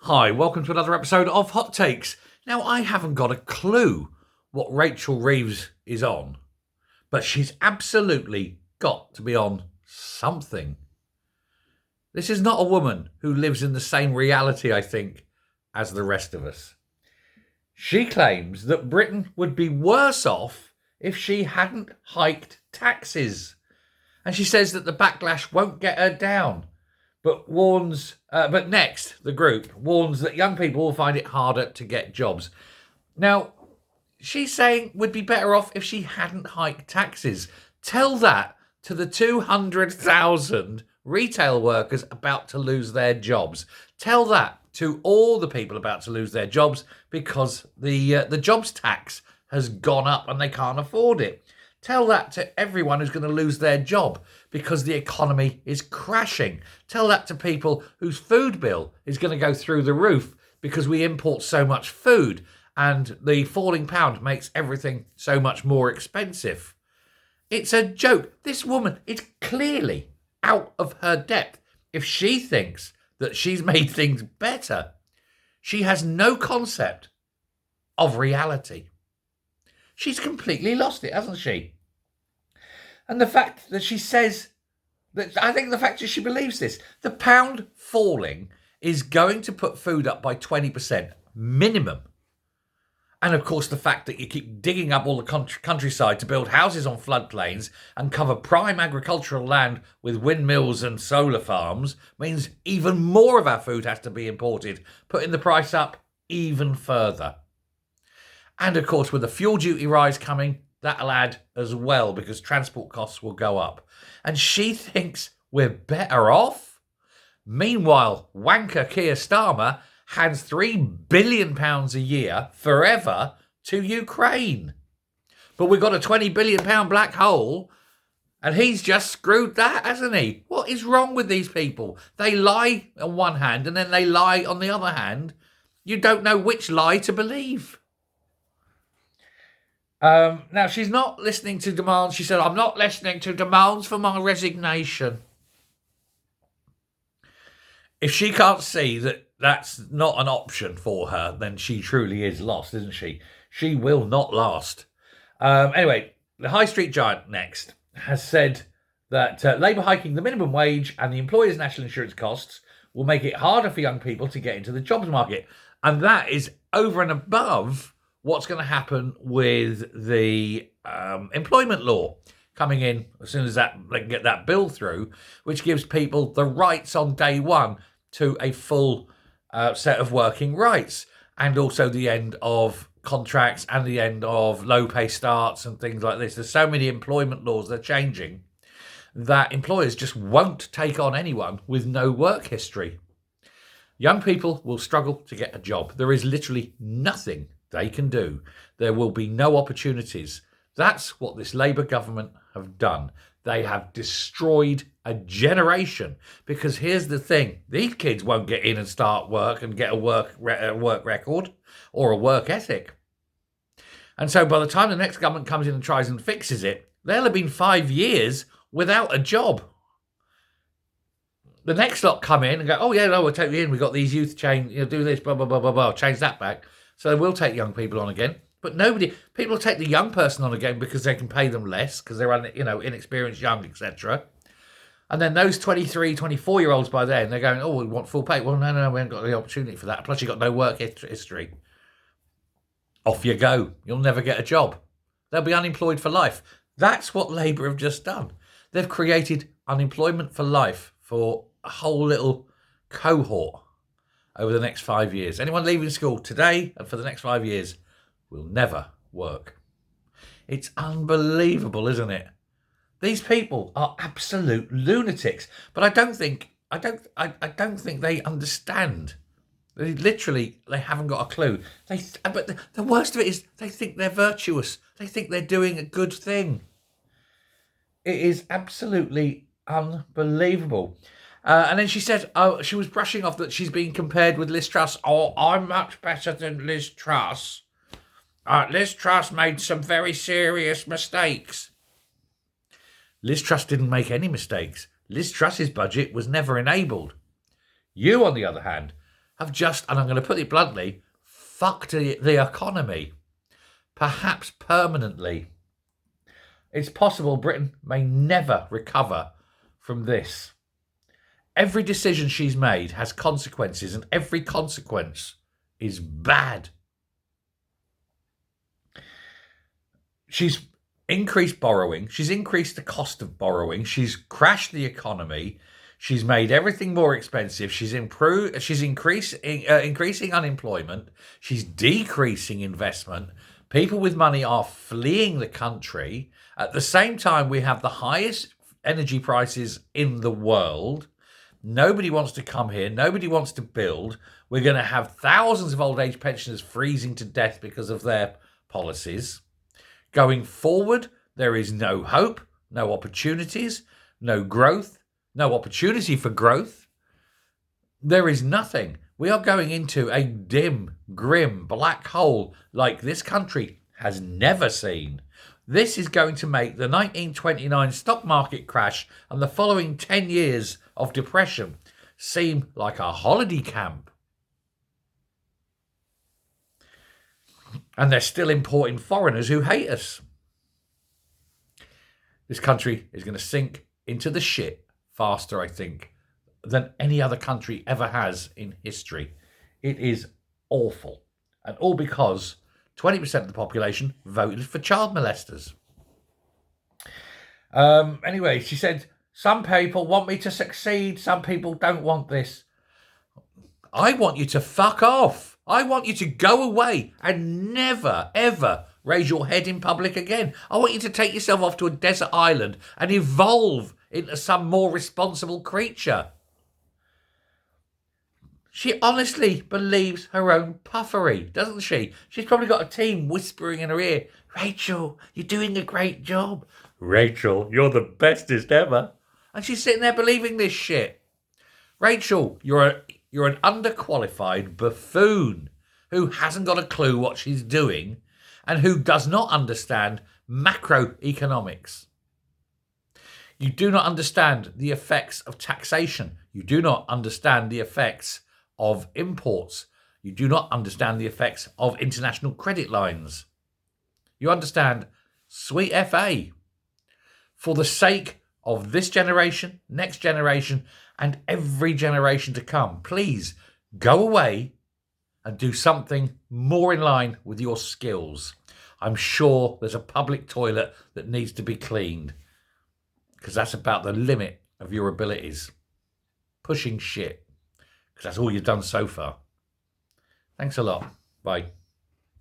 Hi, welcome to another episode of Hot Takes. Now, I haven't got a clue what Rachel Reeves is on, but she's absolutely got to be on something. This is not a woman who lives in the same reality, I think, as the rest of us. She claims that Britain would be worse off if she hadn't hiked taxes. And she says that the backlash won't get her down. But next, the group warns that young people will find it harder to get jobs. Now, she's saying would be better off if she hadn't hiked taxes. Tell that to the 200,000 retail workers about to lose their jobs. Tell that to all the people about to lose their jobs because the jobs tax has gone up and they can't afford it. Tell that to everyone who's going to lose their job because the economy is crashing. Tell that to people whose food bill is going to go through the roof because we import so much food and the falling pound makes everything so much more expensive. It's a joke. This woman is clearly out of her depth. If she thinks that she's made things better, she has no concept of reality. She's completely lost it, hasn't she? And the fact that she says that, I think the fact that she believes this, the pound falling is going to put food up by 20% minimum. And of course, the fact that you keep digging up all the countryside to build houses on floodplains and cover prime agricultural land with windmills and solar farms means even more of our food has to be imported, putting the price up even further. And of course, with the fuel duty rise coming, that'll add as well because transport costs will go up. And she thinks we're better off. Meanwhile, wanker Keir Starmer hands £3 billion a year forever to Ukraine. But we've got a £20 billion black hole and he's just screwed that, hasn't he? What is wrong with these people? They lie on one hand and then they lie on the other hand. You don't know which lie to believe. Now, she's not listening to demands. She said, I'm not listening to demands for my resignation. If she can't see that that's not an option for her, then she truly is lost, isn't she? She will not last. Anyway, the High Street Giant next has said that Labour hiking the minimum wage and the employer's national insurance costs will make it harder for young people to get into the jobs market. And that is over and above what's going to happen with the employment law coming in as soon as that they can get that bill through, which gives people the rights on day one to a full set of working rights, and also the end of contracts and the end of low pay starts and things like this. There's so many employment laws that are changing that employers just won't take on anyone with no work history. Young people will struggle to get a job. There is literally nothing they can do. There will be no opportunities. That's what this Labour government have done. They have destroyed a generation. Because here's the thing. These kids won't get in and start work and get a work record or a work ethic. And so by the time the next government comes in and tries and fixes it, they'll have been 5 years without a job. The next lot come in and go, oh yeah, no, we'll take you in. We've got these youth change, do this, blah, blah, blah, blah, blah, change that back. So they will take young people on again. But people take the young person on again because they can pay them less because they're, inexperienced, young, etc. And then those 23, 24-year-olds by then, they're going, oh, we want full pay. Well, no, we haven't got the opportunity for that. Plus, you've got no work history. Off you go. You'll never get a job. They'll be unemployed for life. That's what Labour have just done. They've created unemployment for life for a whole little cohort over the next 5 years. Anyone leaving school today and for the next 5 years will never work. It's unbelievable, isn't it? These people are absolute lunatics, but I don't think they understand. They haven't got a clue. But the worst of it is they think they're virtuous. They think they're doing a good thing. It is absolutely unbelievable. And then she said, she was brushing off that she's being compared with Liz Truss. Oh, I'm much better than Liz Truss. Liz Truss made some very serious mistakes. Liz Truss didn't make any mistakes. Liz Truss's budget was never enabled. You, on the other hand, have just, and I'm going to put it bluntly, fucked the economy, perhaps permanently. It's possible Britain may never recover from this. Every decision she's made has consequences, and every consequence is bad. She's increased borrowing. She's increased the cost of borrowing. She's crashed the economy. She's made everything more expensive. She's increasing unemployment. She's decreasing investment. People with money are fleeing the country. At the same time, we have the highest energy prices in the world. Nobody wants to come here. Nobody wants to build. We're going to have thousands of old age pensioners freezing to death because of their policies. Going forward, there is no hope, no opportunities, no growth, no opportunity for growth. There is nothing. We are going into a dim, grim black hole like this country has never seen. This is going to make the 1929 stock market crash and the following 10 years of depression seem like a holiday camp. And they're still importing foreigners who hate us. This country is going to sink into the shit faster, I think, than any other country ever has in history. It is awful. And all because 20% of the population voted for child molesters. Anyway, she said, some people want me to succeed. Some people don't want this. I want you to fuck off. I want you to go away and never, ever raise your head in public again. I want you to take yourself off to a desert island and evolve into some more responsible creature. She honestly believes her own puffery, doesn't she? She's probably got a team whispering in her ear, Rachel, you're doing a great job. Rachel, you're the bestest ever. And she's sitting there believing this shit. Rachel, you're an underqualified buffoon who hasn't got a clue what she's doing and who does not understand macroeconomics. You do not understand the effects of taxation. You do not understand the effects of imports. You do not understand the effects of international credit lines. You understand sweet FA. For the sake of this generation, next generation, and every generation to come, please go away and do something more in line with your skills. I'm sure there's a public toilet that needs to be cleaned because that's about the limit of your abilities. Pushing shit because that's all you've done so far. Thanks a lot. Bye.